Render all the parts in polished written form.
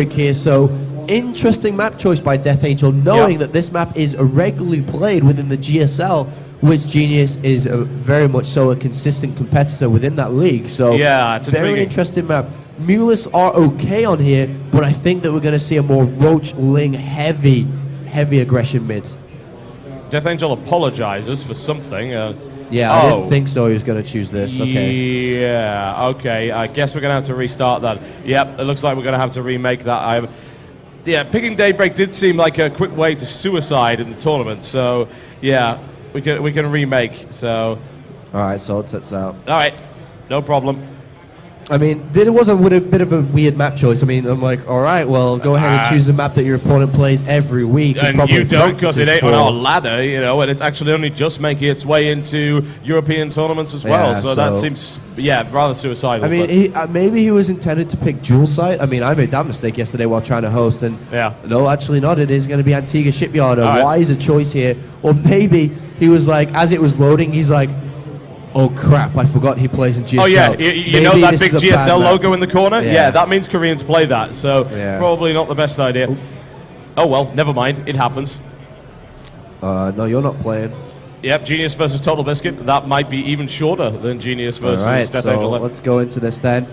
trick here. So interesting map choice by DeathAngel, knowing that this map is regularly played within the GSL, which Genius is very much so a consistent competitor within that league. So yeah, it's very interesting map. Mulus are okay on here, but I think that we're going to see a more Roach Ling heavy aggression mid. DeathAngel apologizes for something. Yeah, I didn't think so. He was going to choose this. Okay. Yeah. Okay. I guess we're going to have to restart that. Yep. It looks like we're going to have to remake that. Yeah. Picking Daybreak did seem like a quick way to suicide in the tournament. So yeah, we can remake. So. All right. So let's set out. All right. No problem. I mean, it was a bit of a weird map choice. I mean, I'm like, all right, well, go ahead and choose a map that your opponent plays every week. And you don't, because it ain't on our ladder, you know, and it's actually only just making its way into European tournaments as well. So that seems, rather suicidal. I mean, maybe he was intended to pick dual site. I mean, I made that mistake yesterday while trying to host, and no, actually not. It is going to be Antigua Shipyard. A wiser choice here. Or maybe he was like, as it was loading, he's like, oh crap, I forgot he plays in GSL. Oh yeah, you know that big GSL logo in the corner? Yeah, that means Koreans play that, so probably not the best idea. Oh well, never mind, it happens. No, you're not playing. Yep, Genius versus TotalBiscuit. That might be even shorter than Genius versus DeathAngel. So let's go into this then.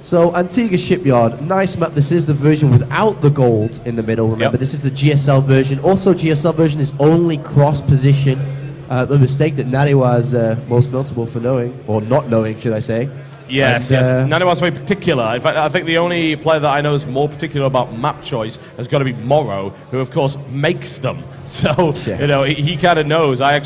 So Antigua Shipyard, nice map. This is the version without the gold in the middle. Remember, this is the GSL version. Also, GSL version is only cross-position. The mistake that Nari was most notable for knowing, or not knowing, should I say. Yes, Nari was very particular. In fact, I think the only player that I know is more particular about map choice has got to be Morrow, who, of course, makes them. So, you know, he kind of knows. I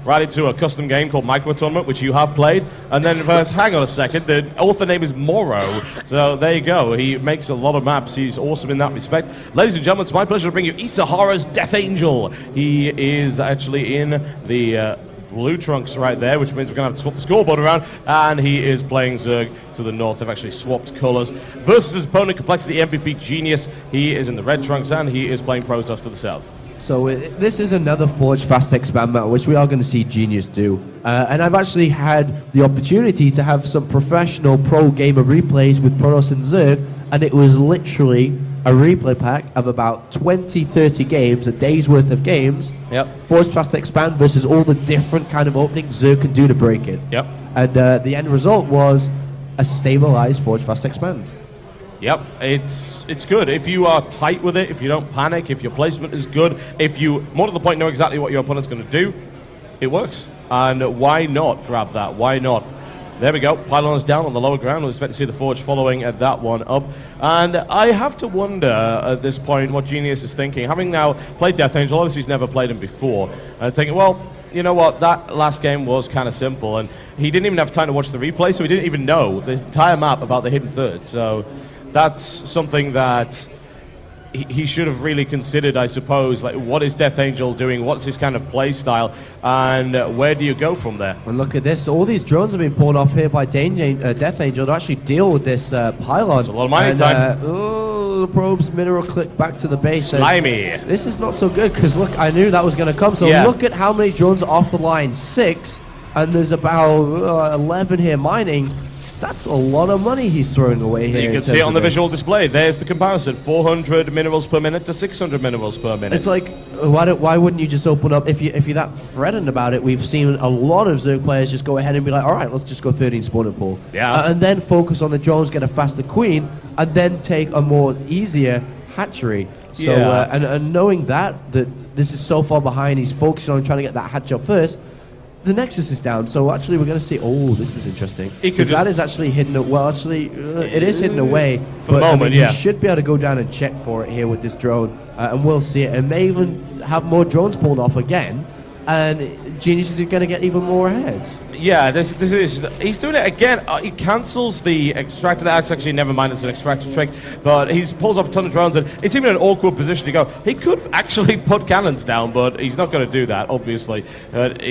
ran into a custom game called Micro Tournament, which you have played, and then first, hang on a second, the author name is Morrow. So there you go. He makes a lot of maps. He's awesome in that respect. Ladies and gentlemen, it's my pleasure to bring you eSahara's DeathAngel. He is actually in the blue trunks right there, which means we're going to have to swap the scoreboard around, and he is playing Zerg to the north. They've actually swapped colors. Versus his opponent, coLMVP.Genius. He is in the red trunks, and he is playing Protoss to the south. So this is another Forge Fast Expand map, which we are going to see Genius do. And I've actually had the opportunity to have some professional pro gamer replays with Protoss and Zerg, and it was literally a replay pack of about 20-30 games, a day's worth of games. Forge Fast Expand versus all the different kind of openings Zerg can do to break it. And the end result was a stabilized Forge Fast Expand. Yep, it's good. If you are tight with it, if you don't panic, if your placement is good, if you, more to the point, know exactly what your opponent's going to do, it works. And why not grab that? Why not? There we go. Pylon is down on the lower ground. We'll expect to see the Forge following that one up. And I have to wonder at this point what Genius is thinking. Having now played DeathAngel, obviously he's never played him before. And thinking, well, you know what, that last game was kind of simple. And he didn't even have time to watch the replay, so he didn't even know the entire map about the hidden third. So that's something that he should have really considered, I suppose. Like, what is DeathAngel doing? What's his kind of play style? And where do you go from there? And look at this. All these drones have been pulled off here by DeathAngel to actually deal with this pylon. It's a lot of mining time. The probes mineral click back to the base. Slimy. This is not so good, because look, I knew that was going to come. So look at how many drones are off the line. 6. And there's about 11 here mining. That's a lot of money he's throwing away here. You can see it on the visual display. There's the comparison: 400 minerals per minute to 600 minerals per minute. It's like, why wouldn't you just open up? If you're that fretting about it, we've seen a lot of Zerg players just go ahead and be like, all right, let's just go 13 spawner pool. And then focus on the drones, get a faster queen, and then take a more easier hatchery. So and knowing that this is so far behind, he's focusing on trying to get that hatch up first. The Nexus is down, so actually we're going to see. Oh, this is interesting. Because that is actually hidden. Well, actually, it is hidden away. For the moment, you should be able to go down and check for it here with this drone, and we'll see it. And may even have more drones pulled off again, and Genius is going to get even more ahead. Yeah, this is, he's doing it again. He cancels the extractor. That's actually, never mind, it's an extractor trick. But he pulls up a ton of drones, and it's even an awkward position to go. He could actually put cannons down, but he's not going to do that, obviously. That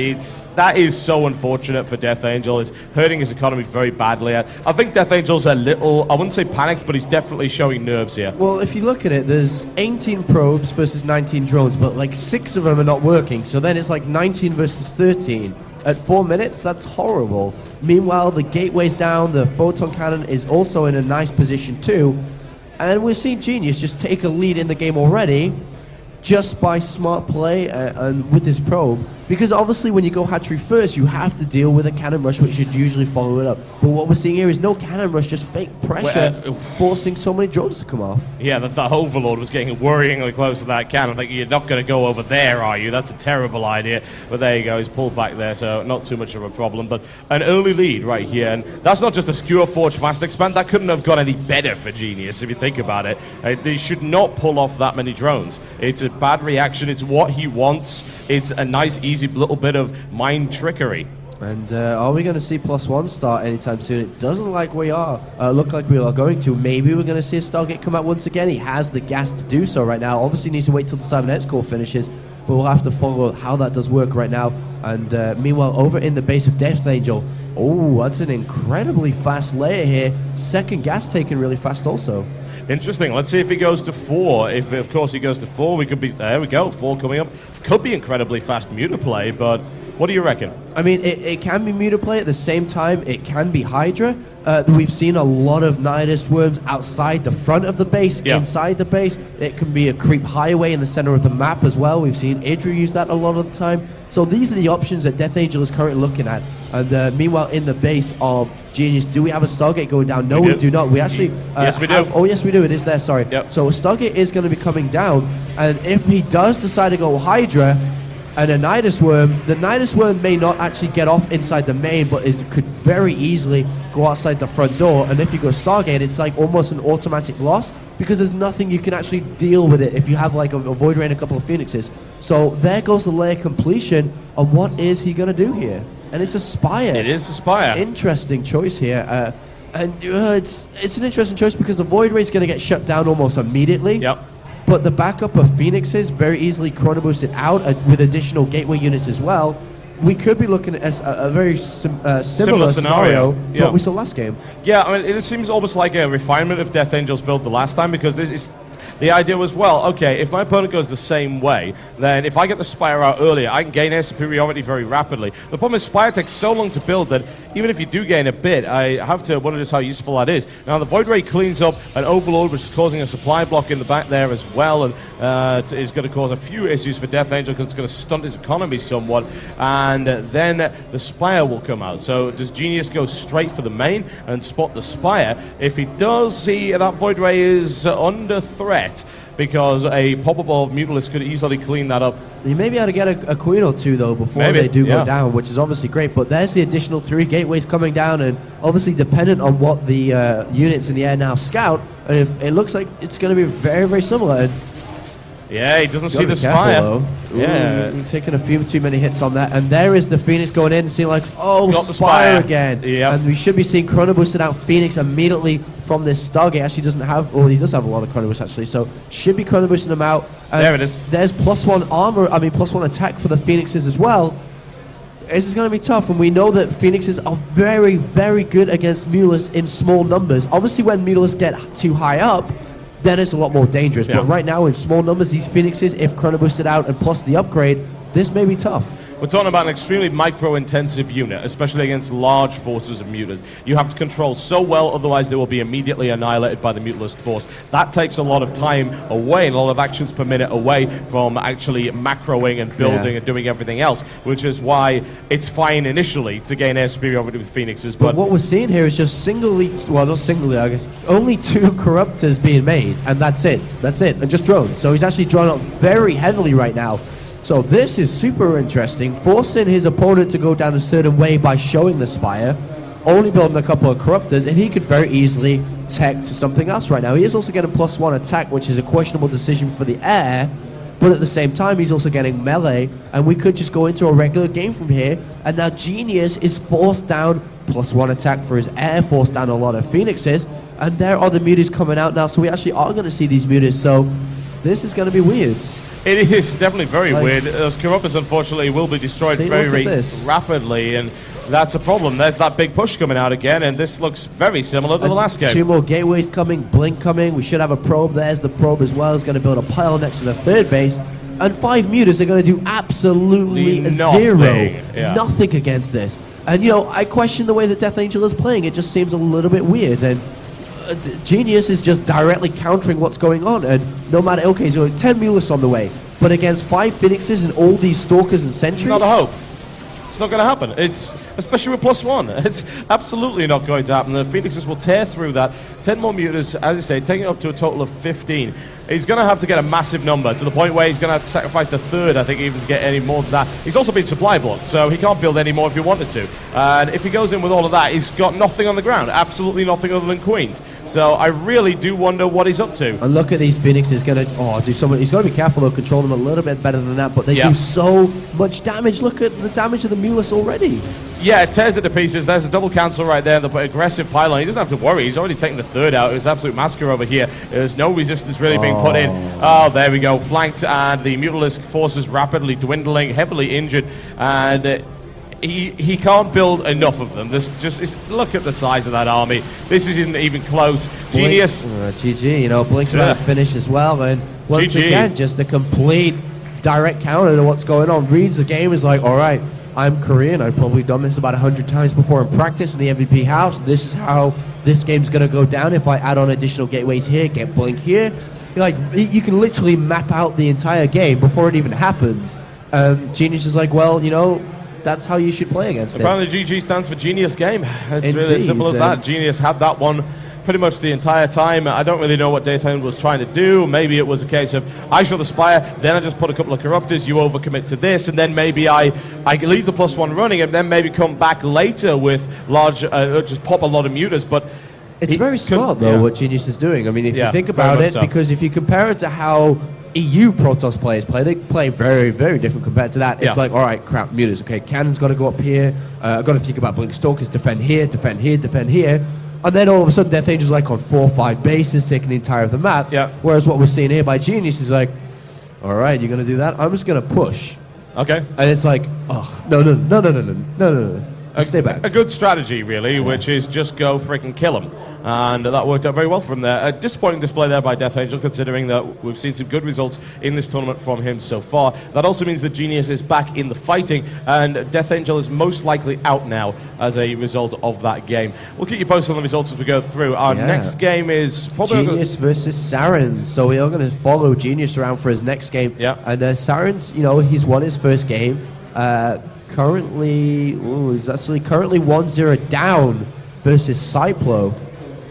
is so unfortunate for DeathAngel. It's hurting his economy very badly. I think DeathAngel's a little, I wouldn't say panicked, but he's definitely showing nerves here. Well, if you look at it, there's 18 probes versus 19 drones, but like 6 of them are not working. So then it's like 19 versus 13. At 4 minutes, that's horrible. Meanwhile, the gateway's down, the photon cannon is also in a nice position too. And we're seeing Genius just take a lead in the game already just by smart play and with this probe. Because obviously when you go hatchery first, you have to deal with a cannon rush, which should usually follow it up. But what we're seeing here is no cannon rush, just fake pressure, forcing so many drones to come off. Yeah, that Overlord was getting worryingly close to that cannon. Like, you're not going to go over there, are you? That's a terrible idea. But there you go, he's pulled back there, so not too much of a problem. But an early lead right here, and that's not just a Skewer Forge fast expand. That couldn't have gone any better for Genius, if you think about it. They should not pull off that many drones. It's a bad reaction. It's what he wants. It's a nice, easy little bit of mind trickery. And are we going to see +1 start anytime soon? It doesn't look like we are going to. Maybe we're going to see a Stargate come out once again. He has the gas to do so right now. Obviously needs to wait till the 7X core finishes, but we'll have to follow how that does work right now. And meanwhile, over in the base of DeathAngel, oh, that's an incredibly fast layer here. Second gas taken really fast also. Interesting. Let's see if he goes to 4. If, of course, he goes to 4, we could be... There we go. 4 coming up. Could be incredibly fast Muta play, but what do you reckon? I mean, it can be Muta play. At the same time, it can be Hydra. We've seen a lot of Nidus worms outside the front of the base, inside the base. It can be a creep highway in the center of the map as well. We've seen Idra use that a lot of the time. So these are the options that DeathAngel is currently looking at. And meanwhile, in the base of Genius, do we have a Stargate going down? No, we do not. We actually... yes, we do. Oh, yes, we do. It is there, sorry. Yep. So a Stargate is going to be coming down. And if he does decide to go Hydra and a Nidus Worm, the Nidus Worm may not actually get off inside the main, but it could very easily go outside the front door. And if you go Stargate, it's like almost an automatic loss, because there's nothing you can actually deal with it if you have like a Void Ray and a couple of Phoenixes. So there goes the layer completion. And what is he going to do here? And it's a Spire. It is a Spire. Interesting choice here. It's an interesting choice because the Void Ray is going to get shut down almost immediately. Yep. But the backup of Phoenixes very easily chrono boosted out with additional gateway units as well. We could be looking at a very similar scenario to what we saw last game. Yeah, I mean, it seems almost like a refinement of DeathAngel's build the last time, because this is... The idea was, well, okay, if my opponent goes the same way, then if I get the Spire out earlier, I can gain air superiority very rapidly. The problem is Spire takes so long to build that even if you do gain a bit, I have to wonder just how useful that is. Now, the Void Ray cleans up an Overlord, which is causing a supply block in the back there as well, and is going to cause a few issues for DeathAngel because it's going to stunt his economy somewhat, and then the Spire will come out. So does Genius go straight for the main and spot the Spire? If he does, see that Void Ray is under threat, because a pop-up of Mutalisk could easily clean that up. You may be able to get a queen or two, though, before they do go down, which is obviously great. But there's the additional 3 gateways coming down, and obviously dependent on what the units in the air now scout, and if it looks like it's going to be very, very similar. And yeah, he doesn't see the Spire. Yeah, taking a few too many hits on that, and there is the Phoenix going in and seeing like, oh, Spire again. Yep. And we should be seeing chrono boosted out Phoenix immediately from this Stargate. Actually doesn't have, well, he does have a lot of chrono boost actually, so should be chrono boosting them out. And there it is. There's +1 armor, +1 attack for the Phoenixes as well. This is going to be tough, and we know that Phoenixes are very, very good against Mutalisk in small numbers. Obviously, when Mutalisk get too high up, then it's a lot more dangerous. But right now, in small numbers, these Phoenixes, if chrono boosted out and plus the upgrade, this may be tough. We're talking about an extremely micro-intensive unit, especially against large forces of mutas. You have to control so well, otherwise they will be immediately annihilated by the Mutalisk force. That takes a lot of time away and a lot of actions per minute away from actually macroing and building and doing everything else, which is why it's fine initially to gain air superiority with Phoenixes. But what we're seeing here is just not singly, I guess, only 2 Corruptors being made, and that's it. That's it, and just drones. So he's actually drawn up very heavily right now. So this is super interesting, forcing his opponent to go down a certain way by showing the Spire, only building a couple of Corruptors, and he could very easily tech to something else right now. He is also getting +1 attack, which is a questionable decision for the air, but at the same time, he's also getting melee, and we could just go into a regular game from here, and now Genius is forced down, +1 attack for his air, forced down a lot of Phoenixes, and there are the mutas coming out now, so we actually are going to see these mutas, so this is going to be weird. It is definitely very weird. Those Corruptors, unfortunately, will be destroyed very rapidly, and that's a problem. There's that big push coming out again, and this looks very similar to the last game. 2 more gateways coming, Blink coming. We should have a probe. There's the probe as well. It's going to build a pile next to the 3rd base. And 5 mutas are going to do absolutely zero. Nothing against this. And, you know, I question the way that DeathAngel is playing. It just seems a little bit weird. And Genius is just directly countering what's going on, and no matter, okay, so 10 Mulus on the way, but against 5 Phoenixes and all these Stalkers and Sentries? Not a hope. It's not going to happen. It's, especially with +1. It's absolutely not going to happen. The Phoenixes will tear through that. 10 more Mutas, as I say, taking it up to a total of 15. He's going to have to get a massive number, to the point where he's going to have to sacrifice the third, I think, even to get any more than that. He's also been supply blocked, so he can't build any more if he wanted to. And if he goes in with all of that, he's got nothing on the ground. Absolutely nothing other than Queens. So I really do wonder what he's up to. And look at these Phoenixes going to, do so much. He's got to be careful, though, control them a little bit better than that, but they do so much damage. Look at the damage of the Mulus already. Yeah, it tears it to pieces. There's a double cancel right there. The aggressive pylon. He doesn't have to worry. He's already taken the third out. It was absolute massacre over here. There's no resistance really being put in. Oh, there we go. Flanked, and the Mutalisk forces rapidly dwindling, heavily injured, and he can't build enough of them. This look at the size of that army. This isn't even close. Genius. GG, you know, Blink's about to finish as well, and once GG. again, just a complete direct counter to what's going on. Reads the game, is like, all right, I'm Korean. I've probably done this about 100 times before in practice in the MVP house. This is how this game's going to go down if I add on additional gateways here, get Blink here. Like, you can literally map out the entire game before it even happens. Genius is like, well, you know, that's how you should play against Apparently GG stands for Genius Game. It's really as simple as that. Genius had that one pretty much the entire time. I don't really know what DeathAngel was trying to do. Maybe it was a case of, I show the Spire, then I just put a couple of Corruptors, you overcommit to this, and then maybe I leave the +1 running, and then maybe come back later with large, just pop a lot of Mutas, but it's very smart, though, what Genius is doing. I mean, if you think about it, because if you compare it to how EU Protoss players play, they play very, very different compared to that. It's like, all right, crap, Mutas, okay, Cannon's got to go up here, I've got to think about Blink Stalkers, defend here, defend here, defend here. And then all of a sudden, DeathAngel's like on 4 or 5 bases, taking the entire of the map. Whereas what we're seeing here by Genius is like, all right, you're going to do that? I'm just going to push. Okay. And it's like, oh, no. Stay back. A good strategy, really, which is just go freaking kill him. And that worked out very well from there. A disappointing display there by DeathAngel, considering that we've seen some good results in this tournament from him so far. That also means that Genius is back in the fighting, and DeathAngel is most likely out now as a result of that game. We'll keep you posted on the results as we go through. Our next game is probably Genius versus Sarens. So we are going to follow Genius around for his next game. And Sarens, you know, he's won his first game. He's actually currently 1-0 down versus Cyplo.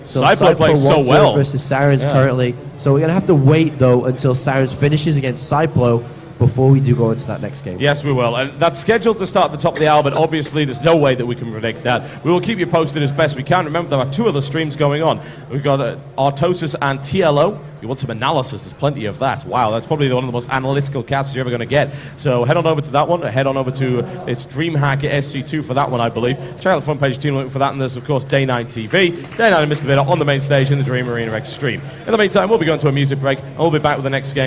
So Cyplo playing so well versus Sarens currently. So we're going to have to wait, though, until Sarens finishes against Cyplo before we do go into that next game. Yes, we will. And that's scheduled to start at the top of the hour, but obviously there's no way that we can predict that. We will keep you posted as best we can. Remember, there are 2 other streams going on. We've got Artosis and TLO. If you want some analysis, there's plenty of that. Wow, that's probably one of the most analytical casts you're ever going to get. So head on over to that one. Head on over to it's Dreamhack SC2 for that one, I believe. Check out the front page team link for that. And there's, of course, Day 9 TV. Day 9 and Mr. Bitter on the main stage in the Dream Arena Extreme. In the meantime, we'll be going to a music break, and we'll be back with the next game.